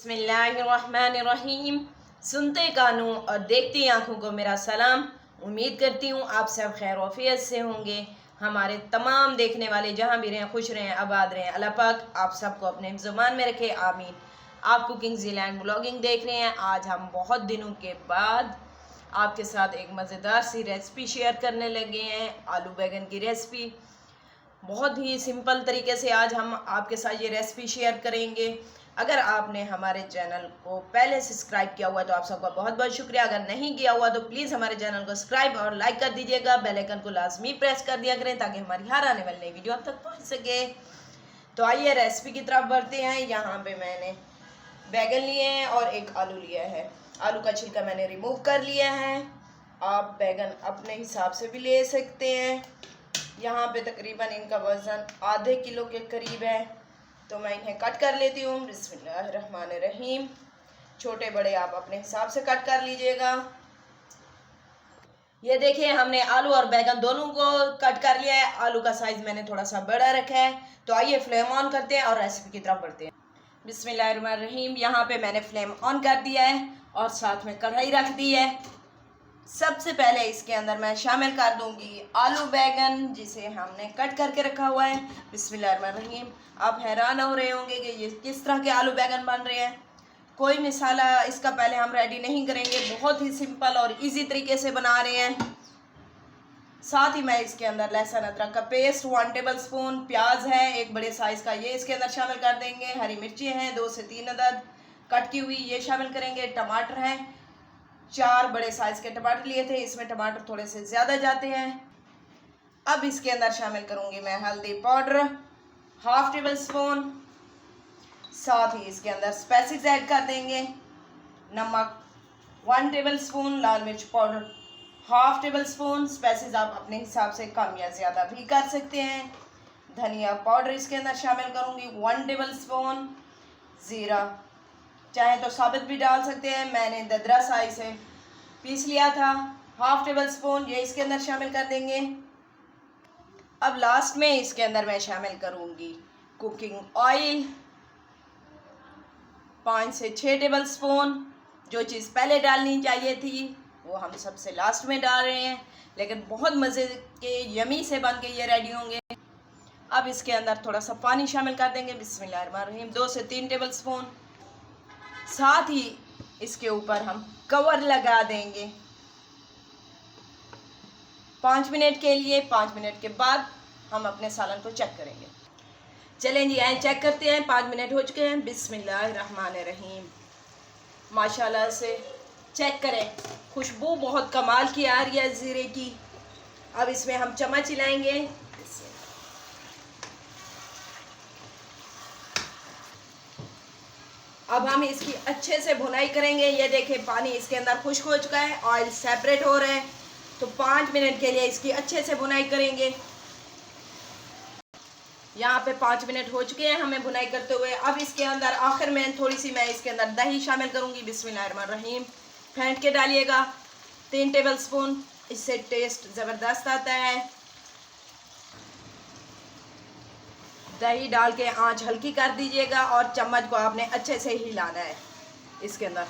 बिस्मिल्लाहिर्रहमानिर्रहीम। सुनते कानों और देखती आँखों को मेरा सलाम। उम्मीद करती हूँ आप सब खैर वफ़ियत से होंगे। हमारे तमाम देखने वाले जहाँ भी रहें खुश रहें, आबाद रहें। अल्लाह पाक आप सबको अपने ज़ुबान में रखे, आमीन। आप कुकिंग ज़ीलैंड ब्लॉगिंग देख रहे हैं। आज हम बहुत दिनों के बाद आपके साथ एक मज़ेदार सी रेसिपी शेयर करने लगे हैं, आलू बैगन की रेसिपी। बहुत ही सिंपल तरीके से आज हम आपके साथ ये रेसिपी शेयर करेंगे। अगर आपने हमारे चैनल को पहले सब्सक्राइब किया हुआ है तो आप सबका बहुत बहुत शुक्रिया। अगर नहीं किया हुआ तो प्लीज़ हमारे चैनल को सब्सक्राइब और लाइक कर दीजिएगा। बेल आइकन को लाजमी प्रेस कर दिया करें ताकि हमारी हर आने वाली नई वीडियो आप तक पहुंच सके। तो आइए रेसिपी की तरफ बढ़ते हैं। यहाँ पे मैंने बैगन लिए हैं और एक आलू लिया है। आलू का छिलका मैंने रिमूव कर लिया है। आप बैगन अपने हिसाब से भी ले सकते हैं। यहाँ पे तकरीबन इनका वज़न आधे किलो के करीब है, तो मैं इन्हें कट कर लेती हूँ। बिस्मिल्लाहिर्रहमानिर्रहीम। छोटे बड़े आप अपने हिसाब से कट कर लीजिएगा। ये देखिए हमने आलू और बैगन दोनों को कट कर लिया है। आलू का साइज़ मैंने थोड़ा सा बड़ा रखा है। तो आइए फ्लेम ऑन करते हैं और रेसिपी की तरफ बढ़ते हैं। बिस्मिल्लाहिर्रहमानिर्रहीम। यहाँ पे मैंने फ्लेम ऑन कर दिया है और साथ में कढ़ाई रख दी है। सबसे पहले इसके अंदर मैं शामिल कर दूंगी आलू बैगन जिसे हमने कट करके रखा हुआ है। बिस्मिल्लाहिर्रहमानिर्रहीम। आप हैरान हो रहे होंगे कि ये किस तरह के आलू बैगन बन रहे हैं। कोई मसाला इसका पहले हम रेडी नहीं करेंगे, बहुत ही सिंपल और इजी तरीके से बना रहे हैं। साथ ही मैं इसके अंदर लहसुन अदरक का पेस्ट 1 टेबल स्पून, प्याज है एक बड़े साइज़ का, ये इसके अंदर शामिल कर देंगे। हरी मिर्ची हैं 2 से 3 अदद कट की हुई, ये शामिल करेंगे। टमाटर हैं 4 बड़े साइज़ के टमाटर लिए थे, इसमें टमाटर थोड़े से ज़्यादा जाते हैं। अब इसके अंदर शामिल करूँगी मैं हल्दी पाउडर 1/2 टेबल स्पून। साथ ही इसके अंदर स्पाइसेस ऐड कर देंगे। नमक 1 टेबल स्पून, लाल मिर्च पाउडर 1/2 टेबल स्पून। स्पाइसेस आप अपने हिसाब से कम या ज़्यादा भी कर सकते हैं। धनिया पाउडर इसके अंदर शामिल करूँगी 1 टेबल स्पून। ज़ीरा चाहे तो साबित भी डाल सकते हैं, मैंने ददरा साइज से पीस लिया था 1/2 टेबल स्पून, ये इसके अंदर शामिल कर देंगे। अब लास्ट में इसके अंदर मैं शामिल करूँगी कुकिंग ऑयल 5 से 6 टेबल स्पून। जो चीज़ पहले डालनी चाहिए थी वो हम सबसे लास्ट में डाल रहे हैं, लेकिन बहुत मज़े के यमी से बन के ये रेडी होंगे। अब इसके अंदर थोड़ा सा पानी शामिल कर देंगे। बिस्मिल्लाहिर्रहमानिर्रहीम 2 से 3 टेबल स्पून। साथ ही इसके ऊपर हम कवर लगा देंगे 5 मिनट के लिए। 5 मिनट के बाद हम अपने सालन को चेक करेंगे। चलें जी आए चेक करते हैं। 5 मिनट हो चुके हैं। बिस्मिल्लाहिर्रहमानिर्रहीम। माशाल्लाह से चेक करें, खुशबू बहुत कमाल की आ रही है ज़ीरे की। अब इसमें हम चम्मच हिलाएंगे। अब हम इसकी अच्छे से भुनाई करेंगे। ये देखें पानी इसके अंदर खुश्क हो चुका है, ऑयल सेपरेट हो रहा है। तो 5 मिनट के लिए इसकी अच्छे से भुनाई करेंगे। यहाँ पे 5 मिनट हो चुके हैं हमें भुनाई करते हुए। अब इसके अंदर आखिर में थोड़ी सी मैं इसके अंदर दही शामिल करूँगी। बिस्मिल्लाहिर्रहमानिर्रहीम। फेंट के डालिएगा 3 टेबल स्पून, इससे टेस्ट ज़बरदस्त आता है। दही डाल के आंच हल्की कर दीजिएगा और चम्मच को आपने अच्छे से हिलाना है इसके अंदर।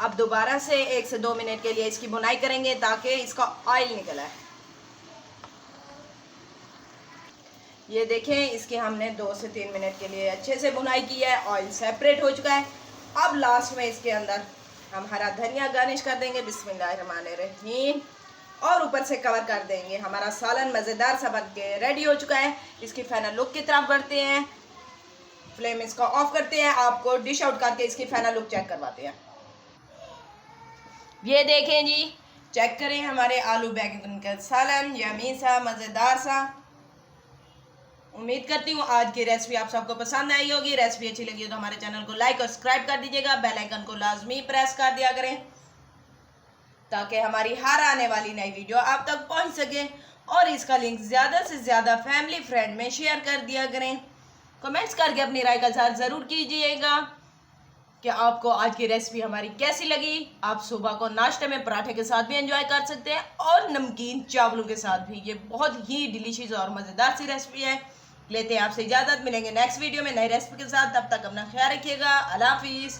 अब दोबारा से 1 से 2 मिनट के लिए इसकी भुनाई करेंगे ताकि इसका ऑयल निकल आए। ये देखें इसकी हमने 2 से 3 मिनट के लिए अच्छे से भुनाई की है, ऑयल सेपरेट हो चुका है। अब लास्ट में इसके अंदर हम हरा धनिया गार्निश कर देंगे। बिस्मिल्लाहिर्रहमानिर्रहीम। और ऊपर से कवर कर देंगे। हमारा सालन मज़ेदार सा बन के रेडी हो चुका है। इसकी फाइनल लुक की तरफ बढ़ते हैं। फ्लेम इसका ऑफ करते हैं, आपको डिश आउट करके इसकी फाइनल लुक चेक करवाते हैं। ये देखें जी, चेक करें हमारे आलू बैगन का सालन, यमी सा मज़ेदार सा। उम्मीद करती हूँ आज की रेसिपी आप सबको पसंद आई होगी। रेसिपी अच्छी लगी हो तो हमारे चैनल को लाइक और सब्सक्राइब कर दीजिएगा। बेल आइकन को लाजमी प्रेस कर दिया करें ताकि हमारी हर आने वाली नई वीडियो आप तक पहुंच सके। और इसका लिंक ज़्यादा से ज़्यादा फैमिली फ्रेंड में शेयर कर दिया करें। कमेंट्स करके अपनी राय का इज़हार ज़रूर कीजिएगा कि आपको आज की रेसिपी हमारी कैसी लगी। आप सुबह को नाश्ते में पराठे के साथ भी एंजॉय कर सकते हैं और नमकीन चावलों के साथ भी। ये बहुत ही डिलीशियस और मज़ेदार सी रेसिपी है। लेते हैं आपसे इजाज़त, मिलेंगे नेक्स्ट वीडियो में नई रेसिपी के साथ। तब तक अपना ख्याल रखिएगा। अल्लाह हाफिज़।